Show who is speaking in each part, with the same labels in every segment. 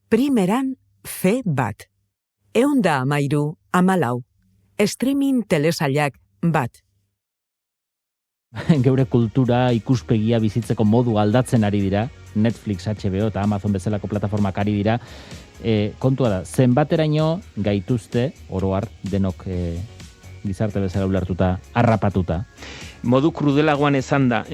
Speaker 1: Primeran fe bat. 113 streaming telesailak bat.
Speaker 2: Geure kultura ikuspegia bizitzeko modu aldatzen ari dira, Netflix, HBO eta Amazon bezalako plataformak ari dira. Kontua da, zenbateraino gaituzte, oro har, denok gizarte bezala ulertuta, harrapatuta.
Speaker 3: Modu krudelagoan esan da,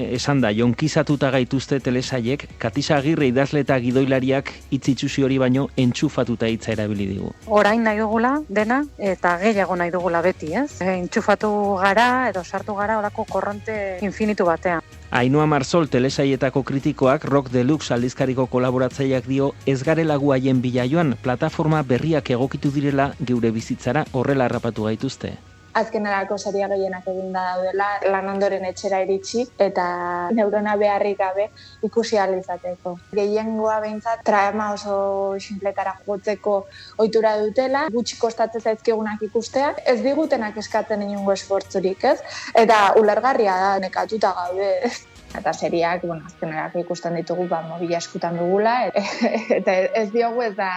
Speaker 3: jonkizatuta gaituzte telesaiek, Katisa Agirre idazle eta gidoilariak hitz itsusi hori baino entxufatuta hitza erabili digu.
Speaker 4: Orain nahi dugula dena eta gehiago nahi dugula beti, ez? Entxufatu gara edo sartu gara olako korronte infinitu batean.
Speaker 3: Ainhoa Marsol telesaietako kritikoak Rock Deluxe aldizkariko kolaboratzaileak dio ez garela gu haien bila joan, plataforma berriak egokitu direla geure bizitzara horrela harrapatu gaituzte.
Speaker 5: Azkenerako saria gehienak eginda daudela, lan ondoren etxera iritsi eta neurona beharrik gabe ikusi ahal izateko. Gehiengoa behintzat trama oso sinpletara jotzeko ohitura dutela, gutxi kostatzen zaizkigunak ikusteak, ez digutenak eskatzen inongo esfortzurik, ez? Eta ulergarria da, nekatuta gaude. Eta seriak, azkenerako ikusten ditugu, mobila eskutan dugula, eta ez diogu ez da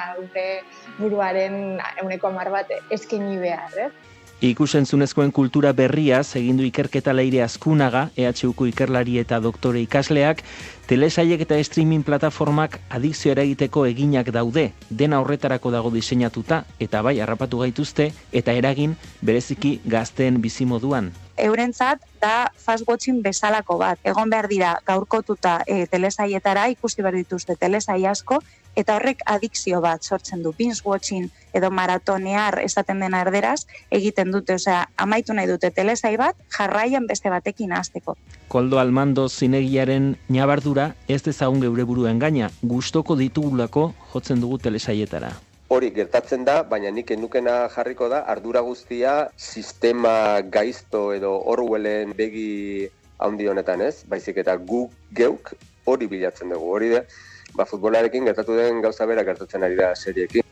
Speaker 5: buruaren 10% bat eskaini behar, ez?
Speaker 3: Ikusentzunezkoen kultura berriaz egin du ikerketa Leire Azkunaga, EHUko ikerlari eta doktore ikasleak, telesaiek eta streaming plataformak adikzio eragiteko eginak daude, dena horretarako dago diseinatuta, eta bai harrapatu gaituzte, eta eragin bereziki gazteen bizimoduan.
Speaker 4: Eurentzat da fast watching bezalako bat. Egon behar dira gaurkotuta telesaietara, ikusi behar dituzte telesai asko, eta horrek adikzio bat sortzen du. Binge watching edo maratonear esaten dena erderaz egiten dute, amaitu nahi dute telesai bat, jarraian beste batekin hasteko.
Speaker 3: Koldo Almando zinegiaren ñabardura ez dezagun geure buruen gaina, gustoko ditugulako jotzen dugu telesaietara.
Speaker 6: Hori gertatzen da, baina nik enukena jarriko da, ardura guztia sistema gaizto edo Orwellen begi handi honetan, ez? Baizik eta gu geuk hori bilatzen dugu. Hori da, futbolarekin gertatu den gauza bera gertatzen ari da seriekin.